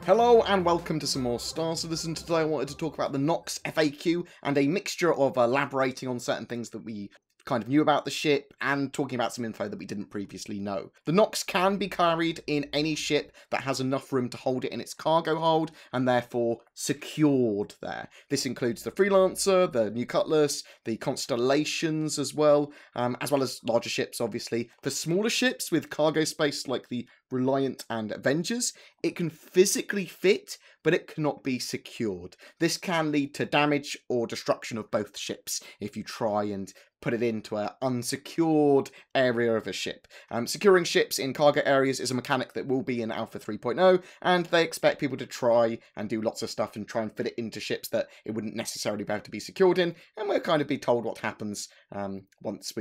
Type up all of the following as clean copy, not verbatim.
Hello and welcome to some more Star Citizen. Today I wanted to talk about the Nox FAQ and a mixture of elaborating on certain things that we kind of knew about the ship and talking about some info that we didn't previously know. The Nox can be carried in any ship that has enough room to hold it in its cargo hold and therefore secured there. This includes the Freelancer, the New Cutlass, the Constellations as well as larger ships obviously. For smaller ships with cargo space like the Reliant and Avengers, it can physically fit, but it cannot be secured. This can lead to damage or destruction of both ships if you try and put it into an unsecured area of a ship. Securing ships in cargo areas is a mechanic that will be in Alpha 3.0, and they expect people to try and do lots of stuff and try and fit it into ships that it wouldn't necessarily be able to be secured in, and we'll kind of be told what happens once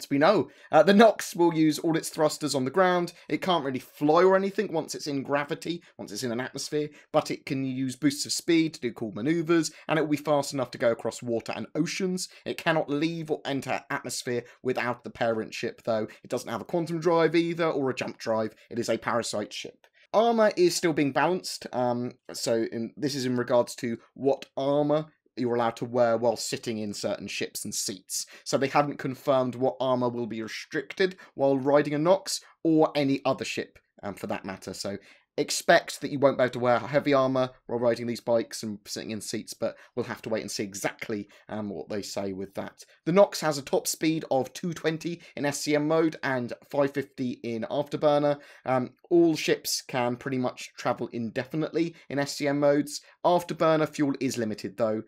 we know. The Nox will use all its thrusters on the ground. It can't really fly or anything once it's in gravity, once it's in an atmosphere, but it can use boosts of speed to do cool maneuvers, and it will be fast enough to go across water and oceans. It cannot leave or enter atmosphere without the parent ship, though. It doesn't have a quantum drive either, or a jump drive. It is a parasite ship. Armour is still being balanced, this is in regards to what armour you're allowed to wear while sitting in certain ships and seats. So they haven't confirmed what armour will be restricted while riding a Nox, or any other ship for that matter. So expect that you won't be able to wear heavy armour while riding these bikes and sitting in seats, but we'll have to wait and see exactly what they say with that. The Nox has a top speed of 220 in SCM mode and 550 in Afterburner. All ships can pretty much travel indefinitely in SCM modes. Afterburner fuel is limited though.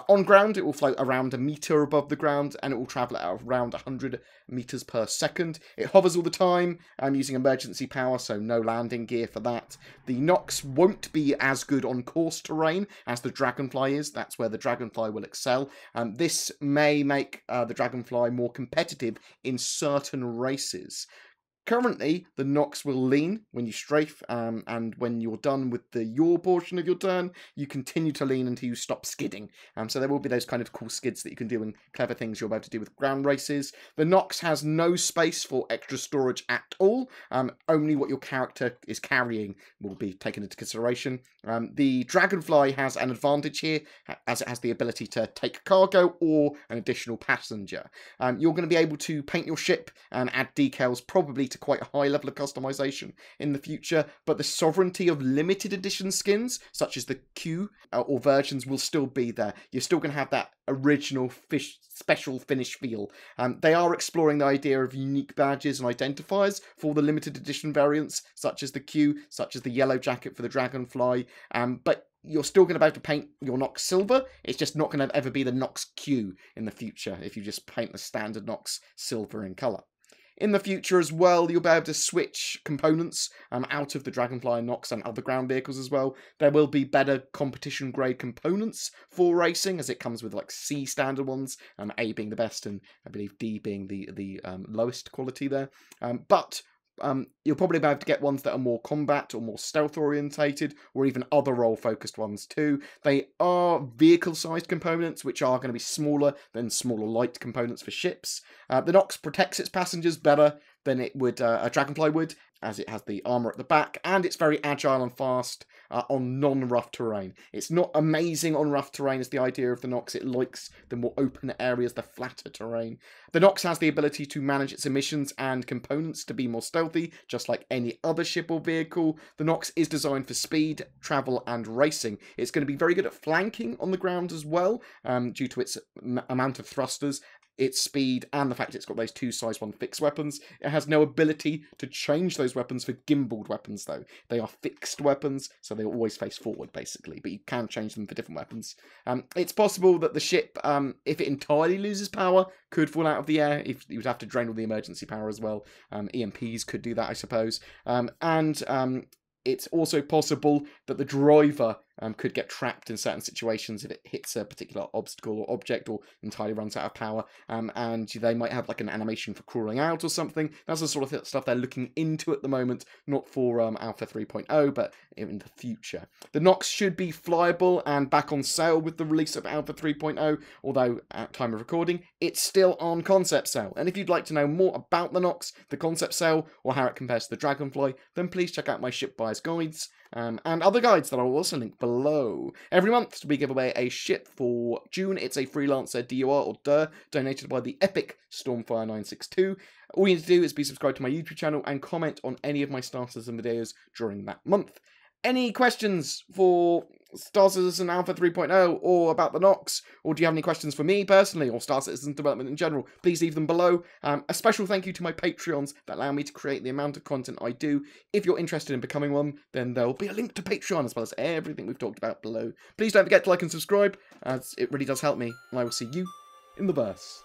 On ground, it will float around a metre above the ground, and it will travel at around 100 metres per second. It hovers all the time, using emergency power, so no landing gear for that. The Nox won't be as good on course terrain as the Dragonfly is. That's where the Dragonfly will excel. This may make the Dragonfly more competitive in certain races. Currently, the Nox will lean when you strafe, and when you're done with the yaw portion of your turn, you continue to lean until you stop skidding. So there will be those kind of cool skids that you can do and clever things you'll be able to do with ground races. The Nox has no space for extra storage at all. Only what your character is carrying will be taken into consideration. The Dragonfly has an advantage here, as it has the ability to take cargo or an additional passenger. You're going to be able to paint your ship and add decals, probably to quite a high level of customization in the future, but the sovereignty of limited edition skins, such as the Q or versions, will still be there. You're still going to have that original special finish feel. They are exploring the idea of unique badges and identifiers for the limited edition variants, such as the Q, such as the yellow jacket for the Dragonfly, but you're still going to be able to paint your Nox silver. It's just not going to ever be the Nox Q in the future if you just paint the standard Nox silver in colour. In the future as well, you'll be able to switch components out of the Dragonfly and Nox and other ground vehicles as well. There will be better competition grade components for racing, as it comes with like C standard ones, A being the best and I believe D being the lowest quality there. You'll probably be able to get ones that are more combat or more stealth orientated, or even other role focused ones too. They are vehicle sized components, which are going to be smaller than smaller light components for ships. The Nox protects its passengers better than it would a Dragonfly would, as it has the armour at the back, and it's very agile and fast on non-rough terrain. It's not amazing on rough terrain as the idea of the Nox. It likes the more open areas, the flatter terrain. The Nox has the ability to manage its emissions and components to be more stealthy, just like any other ship or vehicle. The Nox is designed for speed, travel, and racing. It's going to be very good at flanking on the ground as well, due to its amount of thrusters, its speed, and the fact it's got those two size 1 fixed weapons. It has no ability to change those weapons for gimbaled weapons though. They are fixed weapons, so they always face forward basically, but you can change them for different weapons. It's possible that the ship, if it entirely loses power, could fall out of the air. If you would have to drain all the emergency power as well. EMPs could do that, I suppose. It's also possible that the driver could get trapped in certain situations if it hits a particular obstacle or object or entirely runs out of power, and they might have like an animation for crawling out or something. That's the sort of stuff they're looking into at the moment, not for Alpha 3.0, but in the future. The Nox should be flyable and back on sale with the release of Alpha 3.0, although at time of recording, it's still on concept sale. And if you'd like to know more about the Nox, the concept sale, or how it compares to the Dragonfly, then please check out my ship buyer's guides, and other guides that I'll also link below. Every month we give away a ship. For June, it's a Freelancer DUR or DUR donated by the epic Stormfire962. All you need to do is be subscribed to my YouTube channel and comment on any of my Star Citizen videos during that month. Any questions for Star Citizen Alpha 3.0 or about the Nox? Or do you have any questions for me personally or Star Citizen development in general? Please leave them below. A special thank you to my Patreons that allow me to create the amount of content I do. If you're interested in becoming one, then there'll be a link to Patreon as well as everything we've talked about below. Please don't forget to like and subscribe, as it really does help me, and I will see you in the verse.